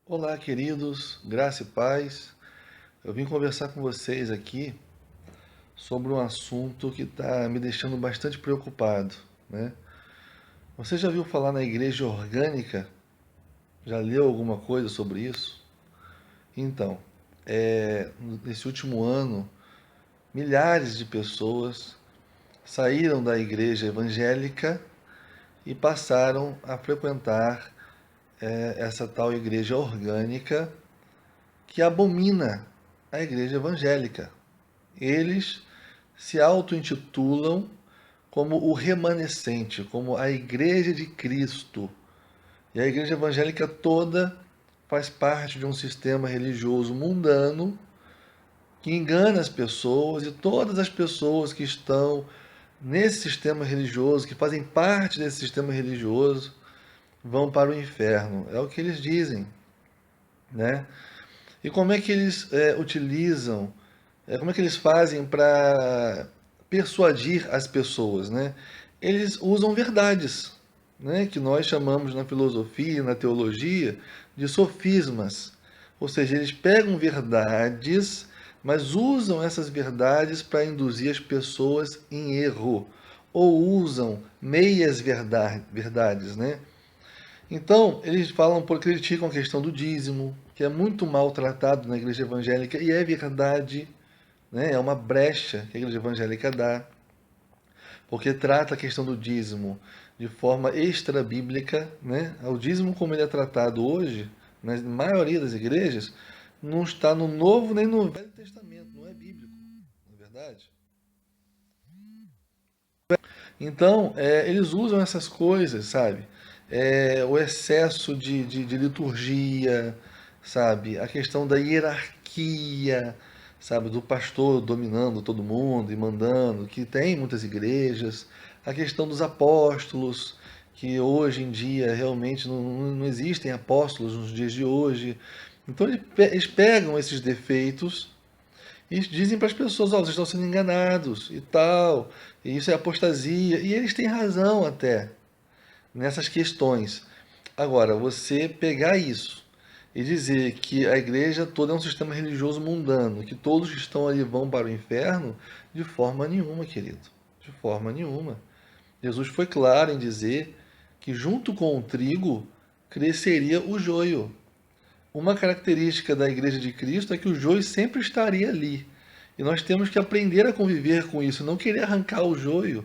Olá, queridos, graça e paz. Eu vim conversar com vocês aqui sobre um assunto que está me deixando bastante preocupado, né? Você já viu falar na igreja orgânica? Já leu alguma coisa sobre isso? Então, nesse último ano, milhares de pessoas saíram da igreja evangélica e passaram a frequentar essa tal igreja orgânica que abomina a igreja evangélica. Eles se auto-intitulam como o remanescente, como a Igreja de Cristo. E a Igreja Evangélica toda faz parte de um sistema religioso mundano que engana as pessoas, e todas as pessoas que estão nesse sistema religioso, que fazem parte desse sistema religioso, vão para o inferno. É o que eles dizem, né? E como é que eles utilizam, como é que eles fazem para persuadir as pessoas, né? Eles usam verdades, né? Que nós chamamos na filosofia e na teologia de sofismas. Ou seja, eles pegam verdades, mas usam essas verdades para induzir as pessoas em erro. Ou usam meias verdades, né? Então, eles criticam a questão do dízimo, que é muito mal tratado na igreja evangélica, e é verdade, né? É uma brecha que a igreja evangélica dá, porque trata a questão do dízimo de forma extra-bíblica, né? O dízimo, como ele é tratado hoje, na maioria das igrejas, não está no Novo nem no Velho Testamento, não é bíblico, não é verdade? Então, eles usam essas coisas, sabe? O excesso de liturgia, sabe? A questão da hierarquia, sabe? Do pastor dominando todo mundo e mandando, que tem muitas igrejas. A questão dos apóstolos, que hoje em dia realmente não existem apóstolos nos dias de hoje. Então, eles pegam esses defeitos e dizem para as pessoas, ó, vocês estão sendo enganados e tal, e isso é apostasia. E eles têm razão até nessas questões. Agora, você pegar isso e dizer que a igreja toda é um sistema religioso mundano, que todos que estão ali vão para o inferno, de forma nenhuma, querido. De forma nenhuma. Jesus foi claro em dizer que junto com o trigo cresceria o joio. Uma característica da Igreja de Cristo é que o joio sempre estaria ali. E nós temos que aprender a conviver com isso, não querer arrancar o joio,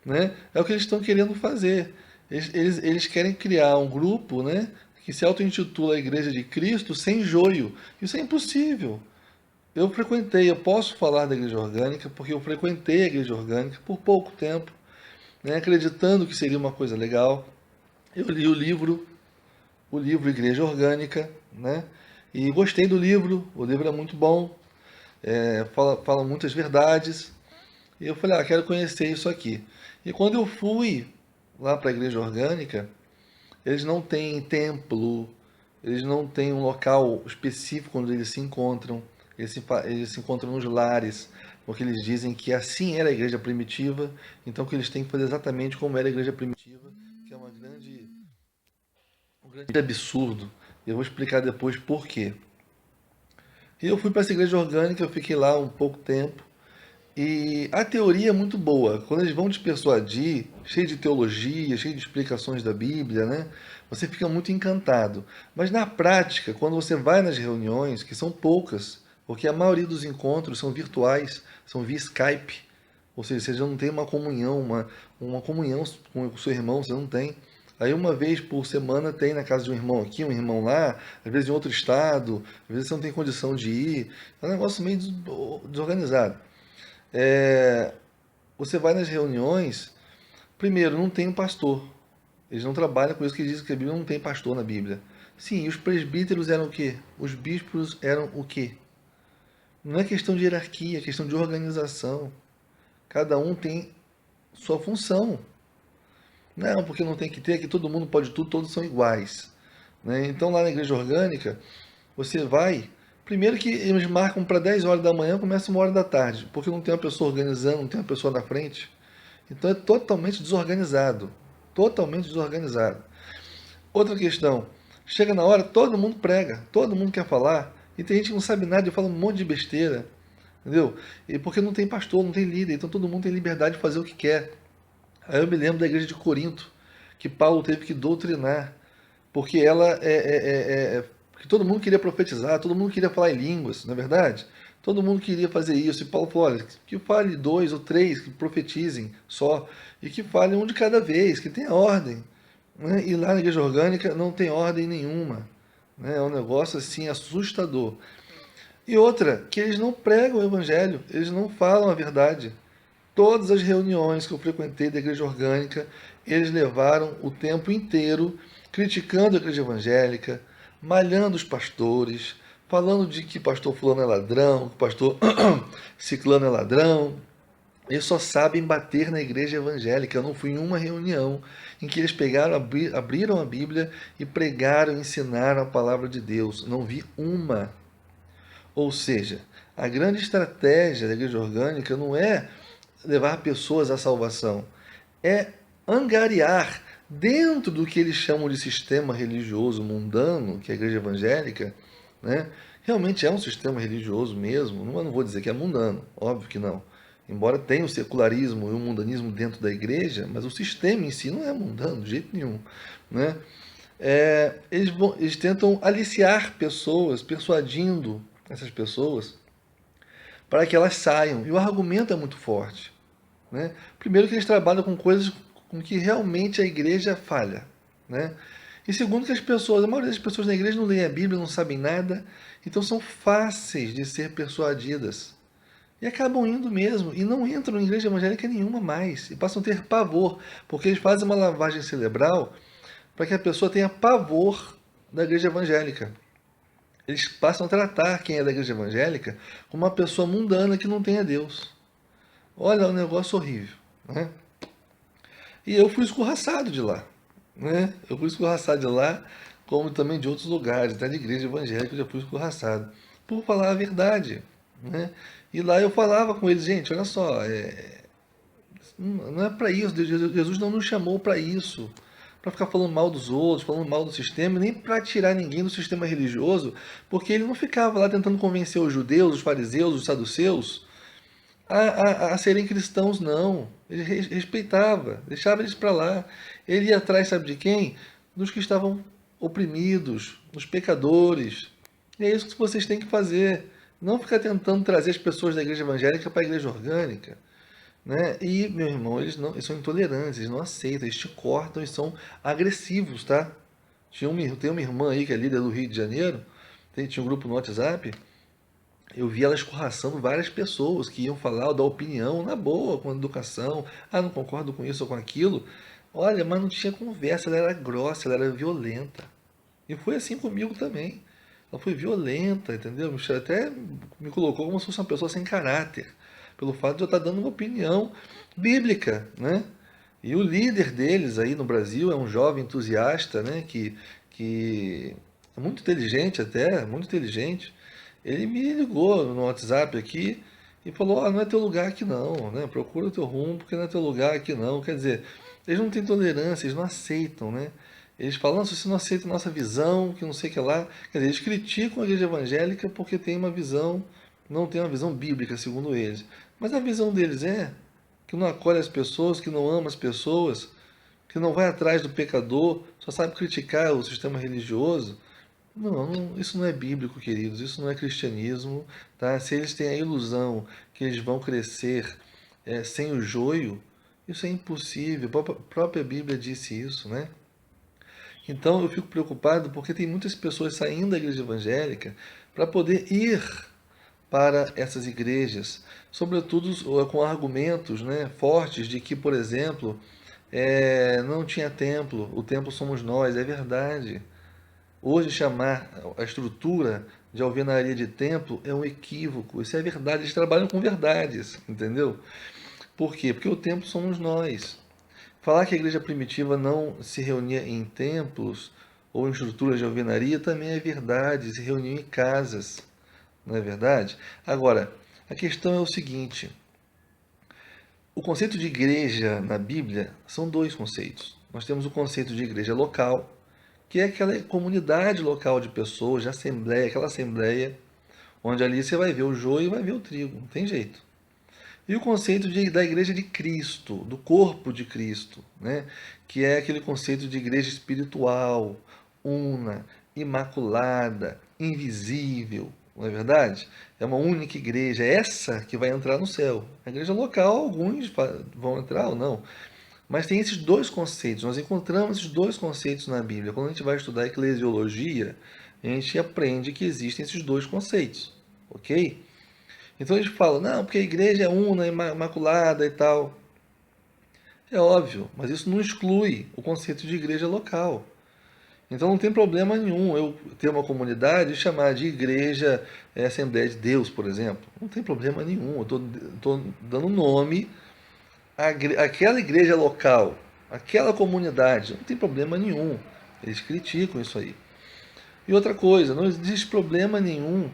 né? É o que eles estão querendo fazer. Eles querem criar um grupo, né, que se auto-intitula a Igreja de Cristo sem joio. Isso é impossível. Eu posso falar da Igreja Orgânica porque eu frequentei a Igreja Orgânica por pouco tempo, né, acreditando que seria uma coisa legal. Eu li o livro Igreja Orgânica, né? E gostei do livro, o livro é muito bom, fala muitas verdades. E eu falei, quero conhecer isso aqui. E quando eu fui lá para a Igreja Orgânica, eles não têm templo, eles não têm um local específico onde eles se encontram, eles se encontram nos lares, porque eles dizem que assim era a igreja primitiva, então que eles têm que fazer exatamente como era a igreja primitiva, que é um grande absurdo. Eu vou explicar depois por quê. E eu fui para essa igreja orgânica, eu fiquei lá um pouco tempo. E a teoria é muito boa. Quando eles vão te persuadir, cheio de teologia, cheio de explicações da Bíblia, né? Você fica muito encantado. Mas na prática, quando você vai nas reuniões, que são poucas, porque a maioria dos encontros são virtuais, são via Skype, ou seja, você já não tem uma comunhão com o seu irmão, você não tem. Aí uma vez por semana tem na casa de um irmão aqui, um irmão lá, às vezes em outro estado, às vezes você não tem condição de ir. É um negócio meio desorganizado. É, Você vai nas reuniões, primeiro, não tem um pastor. Eles não trabalham com isso que dizem que a Bíblia não tem pastor na Bíblia. Sim, e os presbíteros eram o quê? Os bispos eram o quê? Não é questão de hierarquia, é questão de organização. Cada um tem sua função. Não, porque não tem que ter, que todo mundo pode tudo, todos são iguais. Né? Então lá na igreja orgânica, você vai. Primeiro que eles marcam para 10 horas da manhã, começa 1 hora da tarde, porque não tem uma pessoa organizando, não tem uma pessoa na frente. Então é totalmente desorganizado. Totalmente desorganizado. Outra questão. Chega na hora, todo mundo prega, todo mundo quer falar, e tem gente que não sabe nada e fala um monte de besteira, entendeu? E porque não tem pastor, não tem líder, então todo mundo tem liberdade de fazer o que quer. Aí eu me lembro da igreja de Corinto, que Paulo teve que doutrinar, porque porque todo mundo queria profetizar, todo mundo queria falar em línguas, não é verdade? Todo mundo queria fazer isso. E Paulo falou: olha, que fale dois ou três, que profetizem só, e que fale um de cada vez, que tenha ordem. Né? E lá na igreja orgânica não tem ordem nenhuma. Né? É um negócio assim assustador. E outra, que eles não pregam o evangelho, eles não falam a verdade. Todas as reuniões que eu frequentei da igreja orgânica, eles levaram o tempo inteiro criticando a igreja evangélica, malhando os pastores, falando de que pastor fulano é ladrão, que pastor ciclano é ladrão. Eles só sabem bater na igreja evangélica. Eu não fui em uma reunião em que eles pegaram, abriram a Bíblia e pregaram, ensinaram a palavra de Deus. Não vi uma. Ou seja, a grande estratégia da igreja orgânica não é levar pessoas à salvação, é angariar dentro do que eles chamam de sistema religioso mundano, que é a igreja evangélica, né? Realmente é um sistema religioso mesmo, eu não vou dizer que é mundano, óbvio que não. Embora tenha o secularismo e o mundanismo dentro da igreja, mas o sistema em si não é mundano de jeito nenhum, né? Eles tentam aliciar pessoas, persuadindo essas pessoas para que elas saiam. E o argumento é muito forte. Né? Primeiro que eles trabalham com coisas com que realmente a igreja falha. Né? E segundo que a maioria das pessoas na igreja não leem a Bíblia, não sabem nada, então são fáceis de ser persuadidas. E acabam indo mesmo, e não entram em igreja evangélica nenhuma mais, e passam a ter pavor, porque eles fazem uma lavagem cerebral para que a pessoa tenha pavor da igreja evangélica. Eles passam a tratar quem é da igreja evangélica como uma pessoa mundana que não tem a Deus. Olha, é um negócio horrível. Né? E eu fui escorraçado de lá. Né? Eu fui escorraçado de lá, como também de outros lugares, até de igreja evangélica eu já fui escorraçado. Por falar a verdade. Né? E lá eu falava com eles, gente, olha só, não é para isso, Jesus não nos chamou para isso. Para ficar falando mal dos outros, falando mal do sistema, nem para tirar ninguém do sistema religioso, porque ele não ficava lá tentando convencer os judeus, os fariseus, os saduceus, a serem cristãos, não. Ele respeitava, deixava eles para lá. Ele ia atrás, sabe de quem? Dos que estavam oprimidos, dos pecadores. E é isso que vocês têm que fazer. Não ficar tentando trazer as pessoas da igreja evangélica para a igreja orgânica. Né? E, meu irmão, eles são intolerantes, eles não aceitam, eles te cortam e são agressivos, tá? Tem uma irmã aí que é líder do Rio de Janeiro, tinha um grupo no WhatsApp, eu vi ela escorraçando várias pessoas que iam falar ou dar opinião na boa, com a educação. Ah, não concordo com isso ou com aquilo. Olha, mas não tinha conversa, ela era grossa, ela era violenta. E foi assim comigo também. Ela foi violenta, entendeu? Até me colocou como se fosse uma pessoa sem caráter, pelo fato de eu estar dando uma opinião bíblica, né? E o líder deles aí no Brasil é um jovem entusiasta, né? Que é muito inteligente até, muito inteligente. Ele me ligou no WhatsApp aqui e falou: "Ó, não é teu lugar aqui não, né? Procura o teu rumo, porque não é teu lugar aqui não." Quer dizer, eles não têm tolerância, eles não aceitam, né? Eles falam: se você não aceita a nossa visão, que não sei o que lá. Quer dizer, eles criticam a igreja evangélica porque tem uma visão, não tem uma visão bíblica, segundo eles. Mas a visão deles é que não acolhe as pessoas, que não ama as pessoas, que não vai atrás do pecador, só sabe criticar o sistema religioso. Isso não é bíblico, queridos, isso não é cristianismo, tá? Se eles têm a ilusão que eles vão crescer sem o joio, isso é impossível. A própria Bíblia disse isso, né? Então eu fico preocupado porque tem muitas pessoas saindo da igreja evangélica para poder ir para essas igrejas, sobretudo com argumentos, né, fortes de que, por exemplo, não tinha templo, o templo somos nós, é verdade. Hoje chamar a estrutura de alvenaria de templo é um equívoco, isso é verdade, eles trabalham com verdades, entendeu? Por quê? Porque o templo somos nós. Falar que a igreja primitiva não se reunia em templos ou em estruturas de alvenaria também é verdade, se reuniam em casas, não é verdade? Agora, a questão é o seguinte: o conceito de igreja na Bíblia são dois conceitos. Nós temos o conceito de igreja local, que é aquela comunidade local de pessoas, de assembleia, aquela assembleia, onde ali você vai ver o joio e vai ver o trigo, não tem jeito. E o conceito da igreja de Cristo, do corpo de Cristo, né? Que é aquele conceito de igreja espiritual, una, imaculada, invisível, não é verdade? É uma única igreja, é essa que vai entrar no céu. A igreja local, alguns vão entrar ou não. Mas tem esses dois conceitos, nós encontramos esses dois conceitos na Bíblia. Quando a gente vai estudar eclesiologia, a gente aprende que existem esses dois conceitos, ok? Então eles falam, não, porque a igreja é una, imaculada e tal. É óbvio, mas isso não exclui o conceito de igreja local. Então não tem problema nenhum eu ter uma comunidade e chamar de igreja Assembleia de Deus, por exemplo. Não tem problema nenhum. Eu estou dando nome àquela igreja local, àquela comunidade. Não tem problema nenhum. Eles criticam isso aí. E outra coisa, não existe problema nenhum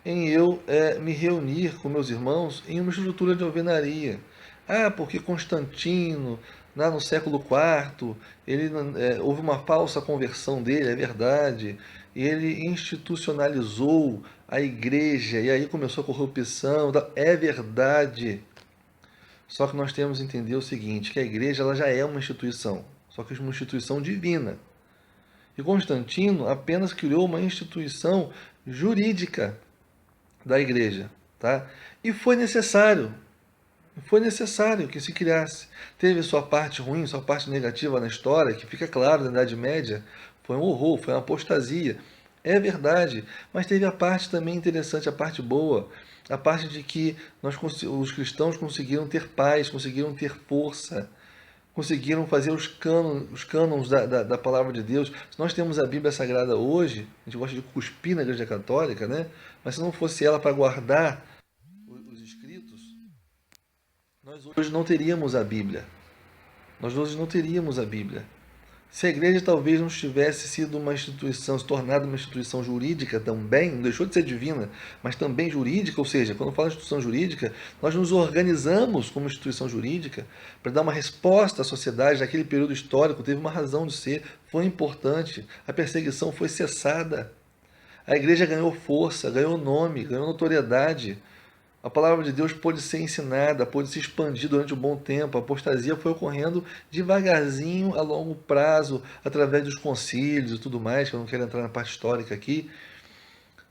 em eu me reunir com meus irmãos em uma estrutura de alvenaria. Ah, porque Constantino, lá no século IV, houve uma falsa conversão dele, é verdade. Ele institucionalizou a igreja e aí começou a corrupção. É verdade. Só que nós temos que entender o seguinte, que a igreja ela já é uma instituição, só que é uma instituição divina. E Constantino apenas criou uma instituição jurídica da igreja, tá? E foi necessário que se criasse. Teve sua parte ruim, sua parte negativa na história, que fica claro na Idade Média, foi um horror, foi uma apostasia. É verdade, mas teve a parte também interessante, a parte boa, a parte de que os cristãos conseguiram ter paz, conseguiram ter força, conseguiram fazer os cânons da palavra de Deus. Se nós temos a Bíblia Sagrada hoje, a gente gosta de cuspir na Igreja Católica, né? Mas se não fosse ela para guardar os escritos, nós hoje não teríamos a Bíblia. Nós hoje não teríamos a Bíblia. Se a igreja talvez não tivesse sido uma instituição, se tornado uma instituição jurídica também, não deixou de ser divina, mas também jurídica, ou seja, quando fala de instituição jurídica, nós nos organizamos como instituição jurídica para dar uma resposta à sociedade naquele período histórico, teve uma razão de ser, foi importante, a perseguição foi cessada, a igreja ganhou força, ganhou nome, ganhou notoriedade. A palavra de Deus pôde ser ensinada, pôde se expandir durante um bom tempo. A apostasia foi ocorrendo devagarzinho, a longo prazo, através dos concílios e tudo mais, que eu não quero entrar na parte histórica aqui.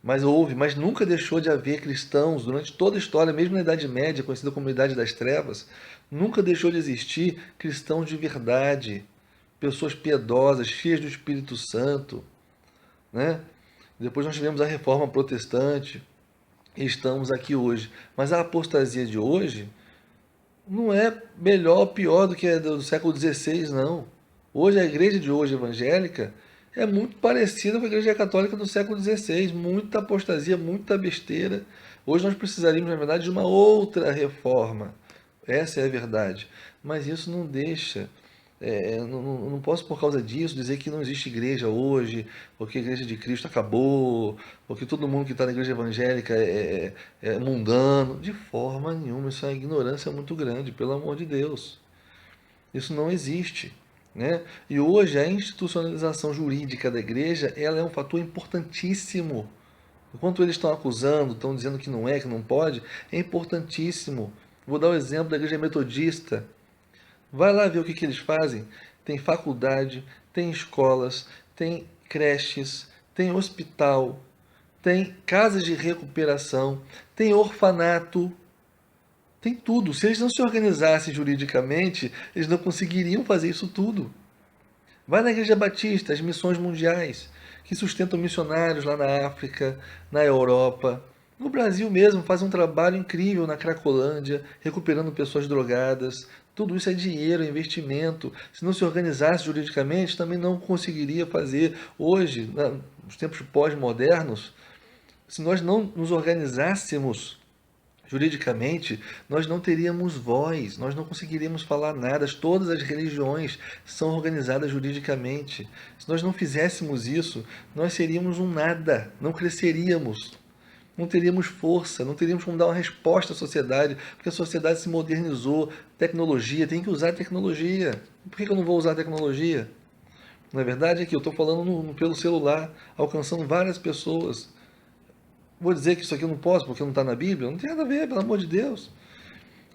Mas houve, mas nunca deixou de haver cristãos durante toda a história, mesmo na Idade Média, conhecida como Idade das Trevas, nunca deixou de existir cristãos de verdade, pessoas piedosas, cheias do Espírito Santo, né? Depois nós tivemos a Reforma Protestante, e estamos aqui hoje. Mas a apostasia de hoje não é melhor ou pior do que a do século XVI, não. Hoje, a igreja de hoje, evangélica, é muito parecida com a igreja católica do século XVI. Muita apostasia, muita besteira. Hoje nós precisaríamos, na verdade, de uma outra reforma. Essa é a verdade. Mas isso não deixa. Não posso, por causa disso, dizer que não existe igreja hoje, ou que a igreja de Cristo acabou, ou que todo mundo que está na igreja evangélica é mundano. De forma nenhuma, isso é uma ignorância muito grande, pelo amor de Deus. Isso não existe. Né? E hoje a institucionalização jurídica da igreja ela é um fator importantíssimo. Enquanto eles estão acusando, estão dizendo que não é, que não pode, é importantíssimo. Vou dar o exemplo da igreja metodista. Vai lá ver o que eles fazem. Tem faculdade, tem escolas, tem creches, tem hospital, tem casas de recuperação, tem orfanato, tem tudo. Se eles não se organizassem juridicamente, eles não conseguiriam fazer isso tudo. Vai na Igreja Batista, as missões mundiais, que sustentam missionários lá na África, na Europa. No Brasil mesmo, faz um trabalho incrível na Cracolândia, recuperando pessoas drogadas. Tudo isso é dinheiro, é investimento. Se não se organizasse juridicamente, também não conseguiria fazer. Hoje, nos tempos pós-modernos, se nós não nos organizássemos juridicamente, nós não teríamos voz, nós não conseguiríamos falar nada. Todas as religiões são organizadas juridicamente. Se nós não fizéssemos isso, nós seríamos um nada, não cresceríamos, não teríamos força, não teríamos como dar uma resposta à sociedade, porque a sociedade se modernizou, tecnologia, tem que usar tecnologia. Por que eu não vou usar tecnologia? Na verdade, aqui eu estou falando pelo celular, alcançando várias pessoas. Vou dizer que isso aqui eu não posso porque não está na Bíblia? Não tem nada a ver, pelo amor de Deus.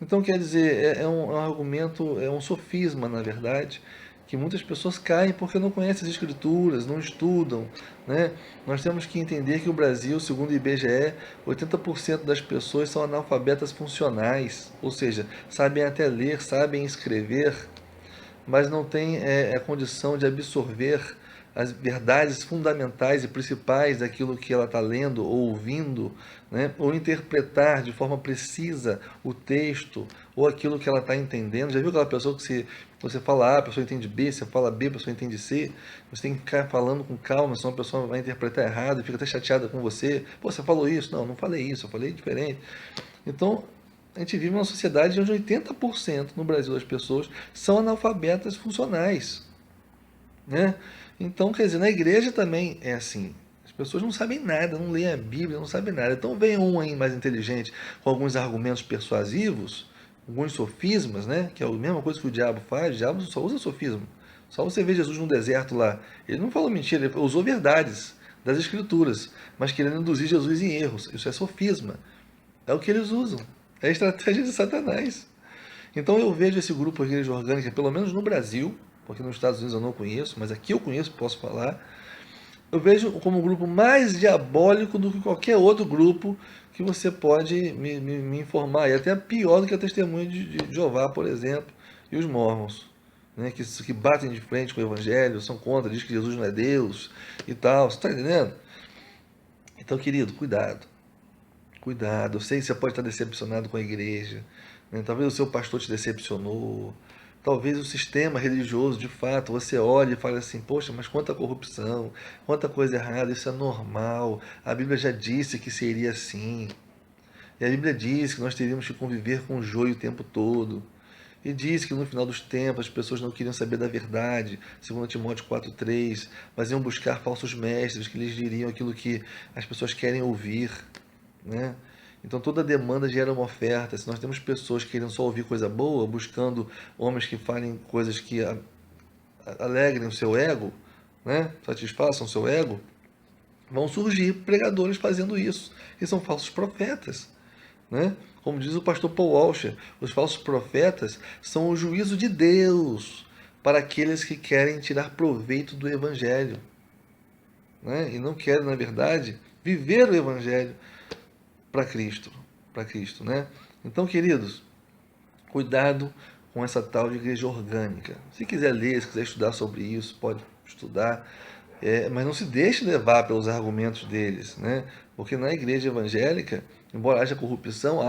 Então, quer dizer, é um argumento, é um sofisma, na verdade, que muitas pessoas caem porque não conhecem as escrituras, não estudam, né? Nós temos que entender que o Brasil, segundo o IBGE, 80% das pessoas são analfabetas funcionais, ou seja, sabem até ler, sabem escrever, mas não têm a condição de absorver as verdades fundamentais e principais daquilo que ela está lendo ou ouvindo, né? Ou interpretar de forma precisa o texto ou aquilo que ela está entendendo. Já viu aquela pessoa que você fala A, a pessoa entende B, você fala B, a pessoa entende C? Você tem que ficar falando com calma, senão a pessoa vai interpretar errado e fica até chateada com você. Pô, você falou isso? Não, não falei isso, eu falei diferente. Então, a gente vive numa sociedade onde 80% no Brasil das pessoas são analfabetas funcionais, né? Então, quer dizer, na igreja também é assim. As pessoas não sabem nada, não leem a Bíblia, não sabem nada. Então vem um aí mais inteligente com alguns argumentos persuasivos, alguns sofismas, né? Que é a mesma coisa que o diabo faz. O diabo só usa sofismo. Só você vê Jesus no deserto lá. Ele não falou mentira, ele usou verdades das escrituras, mas querendo induzir Jesus em erros. Isso é sofisma. É o que eles usam. É a estratégia de Satanás. Então eu vejo esse grupo Igreja Orgânica, pelo menos no Brasil, porque nos Estados Unidos eu não conheço, mas aqui eu conheço, posso falar. Eu vejo como um grupo mais diabólico do que qualquer outro grupo que você pode me informar. E até pior do que a Testemunha de Jeová, por exemplo, e os Mormons, né, que batem de frente com o Evangelho, são contra, diz que Jesus não é Deus e tal. Você está entendendo? Então, querido, cuidado. Cuidado. Eu sei que você pode estar decepcionado com a igreja, né? Talvez o seu pastor te decepcionou. Talvez o sistema religioso, de fato, você olhe e fale assim: poxa, mas quanta corrupção, quanta coisa errada, isso é normal. A Bíblia já disse que seria assim. E a Bíblia diz que nós teríamos que conviver com o joio o tempo todo. E diz que no final dos tempos as pessoas não queriam saber da verdade, segundo Timóteo 4,3, mas iam buscar falsos mestres que lhes diriam aquilo que as pessoas querem ouvir, né? Então toda demanda gera uma oferta. Se nós temos pessoas querendo só ouvir coisa boa, buscando homens que falem coisas que alegrem o seu ego, né? Satisfaçam o seu ego, vão surgir pregadores fazendo isso, que são falsos profetas, né? Como diz o pastor Paul Washer, os falsos profetas são o juízo de Deus para aqueles que querem tirar proveito do evangelho, né? E não querem, na verdade, viver o evangelho para Cristo, né? Então, queridos, cuidado com essa tal de igreja orgânica. Se quiser ler, se quiser estudar sobre isso, pode estudar, mas não se deixe levar pelos argumentos deles, né? Porque na igreja evangélica, embora haja corrupção,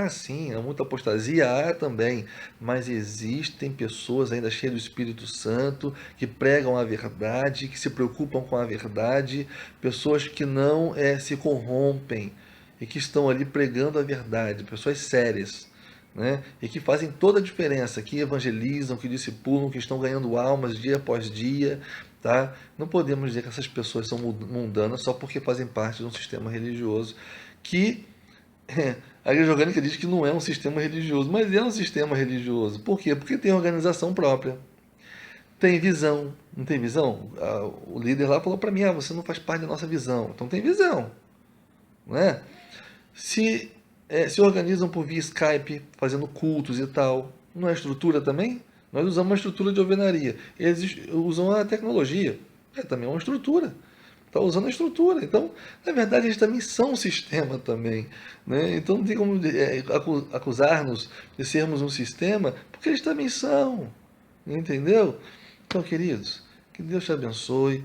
sim, há muita apostasia, há também, mas existem pessoas ainda cheias do Espírito Santo, que pregam a verdade, que se preocupam com a verdade, pessoas que não se corrompem, e que estão ali pregando a verdade, pessoas sérias, né? E que fazem toda a diferença, que evangelizam, que discipulam, que estão ganhando almas dia após dia, tá? Não podemos dizer que essas pessoas são mundanas só porque fazem parte de um sistema religioso que a Igreja Orgânica diz que não é um sistema religioso, mas é um sistema religioso. Por quê? Porque tem organização própria, tem visão, não tem visão? O líder lá falou para mim: você não faz parte da nossa visão, então tem visão, né? Se organizam por via Skype, fazendo cultos e tal. Não é estrutura também? Nós usamos uma estrutura de alvenaria. Eles usam a tecnologia. Também é uma estrutura. Está usando a estrutura. Então, na verdade, eles também são um sistema também, né? Então não tem como acusar-nos de sermos um sistema, porque eles também são. Entendeu? Então, queridos, que Deus te abençoe,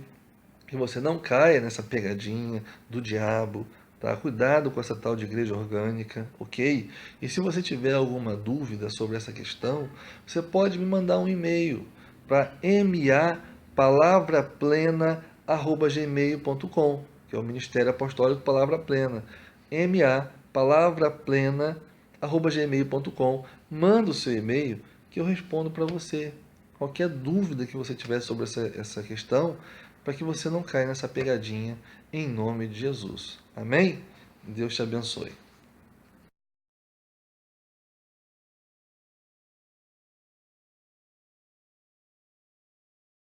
que você não caia nessa pegadinha do diabo, tá? Cuidado com essa tal de igreja orgânica, ok? E se você tiver alguma dúvida sobre essa questão, você pode me mandar um e-mail para mapalavraplena@gmail.com, que é o Ministério Apostólico Palavra Plena. mapalavraplena@gmail.com. Manda o seu e-mail que eu respondo para você. Qualquer dúvida que você tiver sobre essa questão, para que você não caia nessa pegadinha, em nome de Jesus. Amém? Deus te abençoe.